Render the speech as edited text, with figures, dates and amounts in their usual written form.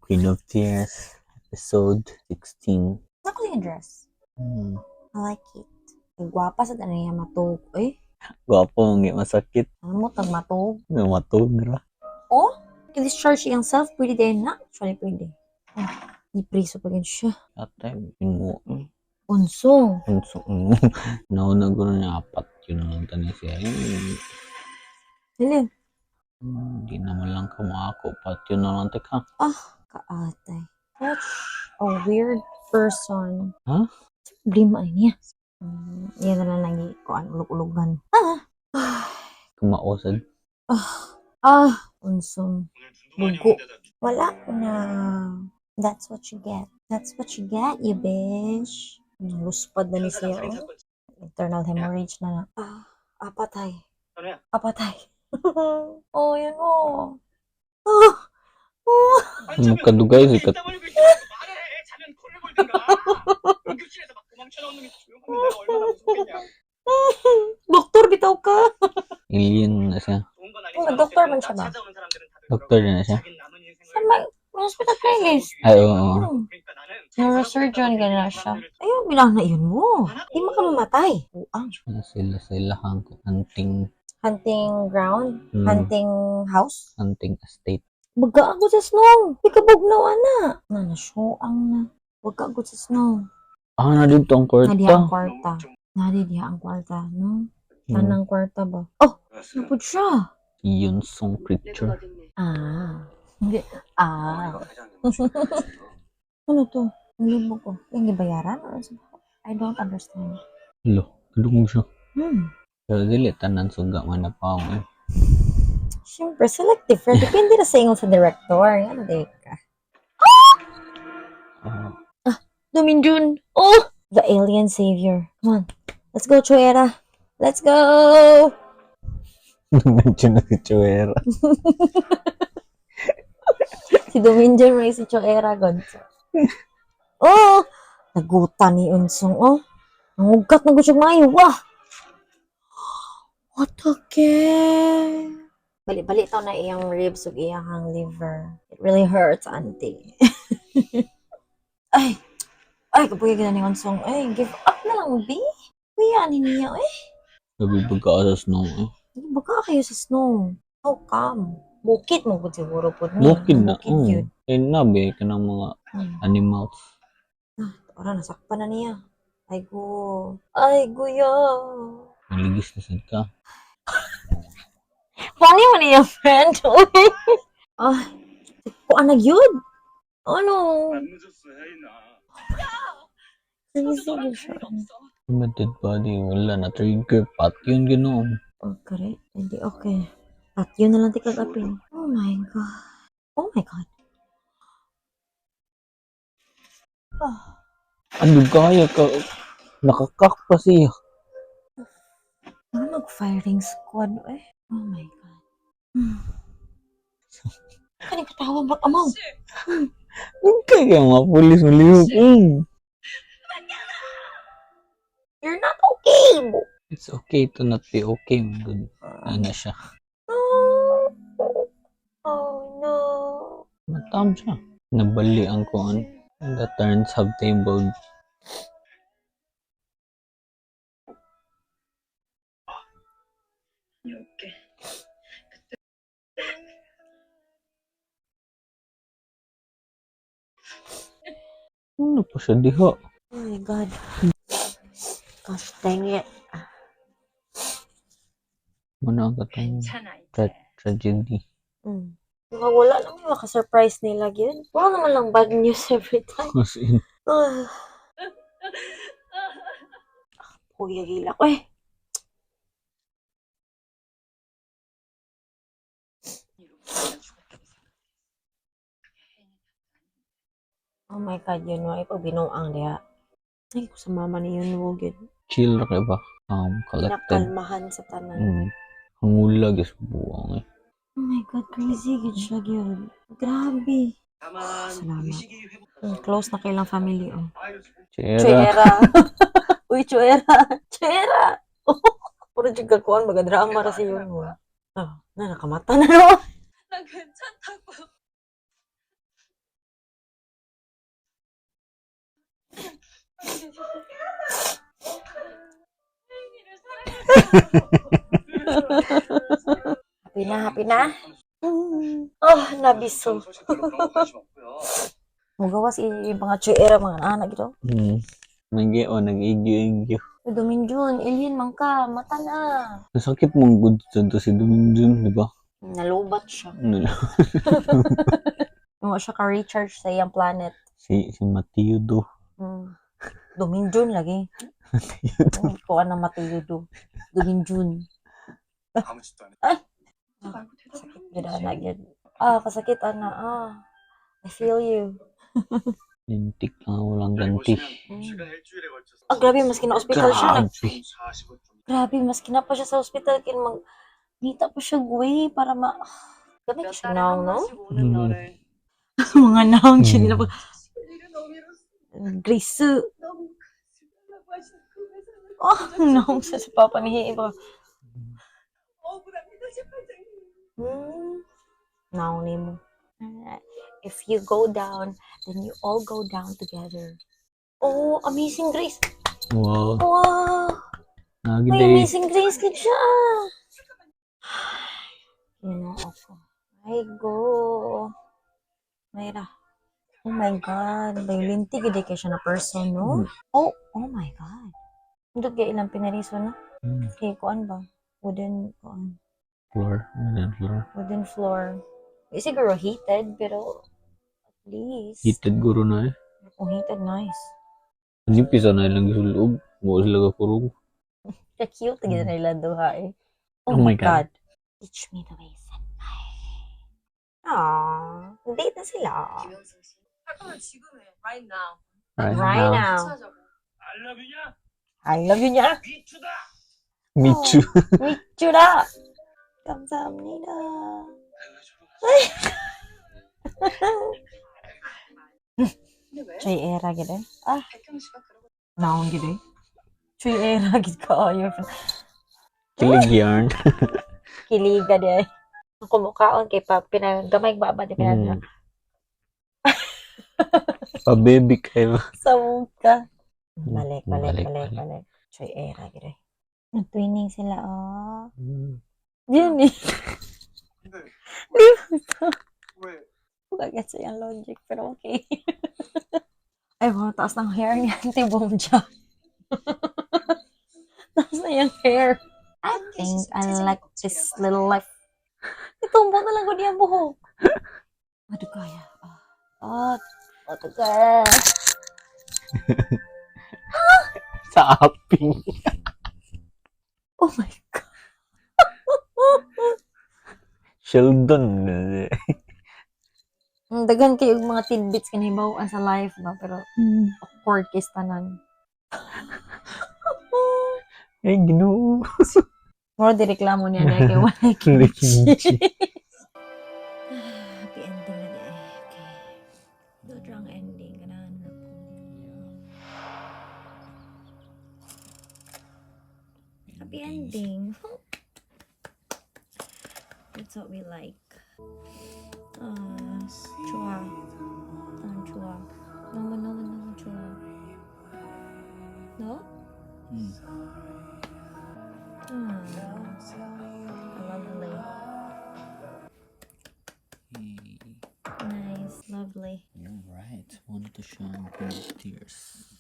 Queen of Tears, episode 16. Ako yung dress. Hmm. I like it. Ang gwapa sa tanay matog. Eh, Gwapo, hindi masakit. ano mo, tag matog. Matog ra. Oh, i-discharge yung self. Pwede din na. Actually, pwede. Oh, ipriso pa rin siya. Atay, mo. Unso. Unso. Nauna ko na apat. Yun ang tanin siya. Dili. Hindi naman lang kumako. Pat yun na lang teka. Kaatay. Such a weird person. Ha? Problema ay niya. Yan na lang lagi ko ang ulog-ulogan. Kumausad. Unsong bugo. Wala na. That's what you get. That's what you get, you bitch. Luspad na ni siya, oh. Internal hemorrhage na. Apatay. Apatay. Oh, yan mo. Kadugay sikat. Doktor, bitaw ka. Alien na siya. Doktor man siya ba? Doktor na siya. Sa may hospital playlist. Ay, oo. Neurosurgeon, gano'n siya. Ayun, bilang na yun mo. Di mo ka mamatay. Uang. Sila hang hunting Hunting ground? Hunting house? hunting estate. Baga ako sa snow. Pikabugnaw, ana. Show ang na. Baga ako sa snow. Na dito ang Nadiya ang kwarta. kwarta. Nadiya ang kwarta, no? Tanang kwarta ba? Oh! Napod siya. Yun song creature. Hindi. Ano to? Ang libo ko. Yung gibayaran? I don't understand. Lo, kadung siya. Hmm. Pero dili tanan suga man na pa mo. Siyempre, selective. Pero depende na sa ingon sa director. Yan, ka. Dominjun. Oh! The alien savior. Come on. Let's go, Chuera. Let's go! Medyo na si Chuera. Si Dominjun may si Chuera, Gonzo. Oh! Nagutan ni Unsong, oh. Nangugat na gusto maayo. Wah! What again? Bali-bali to na iyang ribs ug iyang liver. It really hurts, auntie. Ay! Ay, kapag gina ni Unsong, ay, give up na lang, B. Kuya, niya, eh. Sabi pagka sa snow eh. Baka kayo sa snow. How come? Bukid mo po siguro po. Bukid na. Bukid yun. Kaya nabi ka ng mga animals. Ora, nasakpan na niya. Ay, go. Ay, guya. Maligis na sad ka. Funny mo niya, friend. Ay, kuan na yun. Ano? Crazy yun siya. Yung dead body, wala na trigger. Pat yun ganoon. Oh, correct. Hindi, okay. At yun na lang tikagapin. Oh my God. Oh my God. Ano kaya ka? Nakakak pa siya. Ano mag-firing squad eh? Oh my God. Kaning katawa ba't amaw? Huwag kaya mga pulis malihog. You're not okay, bo. It's okay to not be okay. Good. Ano siya? Oh no. Matam siya. Nabali ang kuan. The turns have tabled. Ano po siya diha? Oh my God. Gosh dang it. Ano ang katong tragedy? Wala naman yung maka-surprise nila yun. Wala naman lang bad news every time. As in, Kuya gila ko eh. Oh my God, yun mo. Ipag binuang diha. Ay, ko sa mama ni yun mo yun. chill ra kay ba? Collected. Nakalmahan sa tanan. Hangulag is buwang eh. Oh my God, crazy good siya yun. Grabe. Salamat. Close na kailang family, oh. Chera. Chuera. Uy, Chuera. Chuera. Puro dyan kakuan, magadrama ra siya yun mo. Nakamata na no. Happy na, happy na. Oh, nabiso. Magawas yung mga tsuera, mga anak ito. Nag-i o, nag-igyo-igyo. Dominjun, alien man ka, mata na. Nasakit mong good to si Dominjun, di ba? Nalubat siya. Mo siya ka-recharge sa iyang planet. Si Mateo. Dominjun lagi. Kuha na Mateo do. Dominjun. Ay! Sakit gid ana gid. Kasakit ana. I feel you. Lintik lang, walang ganti. Grabe, maski na ospital siya. Grabe. Grabe, maski na pa siya sa ospital. Nita pa siya way para Grabe ka siya now, no? Mga naong siya nila pa. Grace. Naong sa si Papa ni Iba. Naong ni mo. If you go down, then you all go down together. Oh, Amazing Grace. Wow. Wow. May Amazing Grace ka siya. Ako. Ay, go. Mayra. Oh my God. Bayulinti, gede kayo siya na person, no? Oh my God. Hindi kaya ilang pinariso na? Okay, kuan ba? Wooden Floor. Wooden floor. Siguro heated, pero at least. Heated guro na eh. Oh, heated, nice. Hindi pisa na ilang gisulog. Mo sila ka kurong. Cute, gina nila duha eh. Oh my God. Teach me the way, senpai. Date na sila. Right now. Right now. I love you niya. Michu. Michu na. 감사합니다. Choy era gid eh. Naon gid eh. Choy era gid ka ayo. Kilig yarn. Kiliga di eh. Kumukaon kay pa pinagamay baba di pinag. Pa-baby kayo. Sa muka. Balik. Choy era gid eh. Nag-twinning sila Yun eh. Di ba? Kagat sa yung logic, pero okay. Ay, wow, taas ng hair niya. Tibong siya. Taas na yung hair. I think I like this little life. Itumbo na lang ko niya buhok. Aduh kaya. Aduh kaya. Sa aping. Oh my God. Sheldon. Dagan kayo mga tidbits kanibawaan sa life ba, pero awkward kis tanan. Ay, ginoo. More di reklamo niya na kay wala kimchi. Happy ending na di eh. Okay. Dodrang ending. Ganahan na ko. Happy ending. That's what we like. Chua. Chua. No, chua. No? Lovely. Nice, lovely. You're right. Want to shine through tears.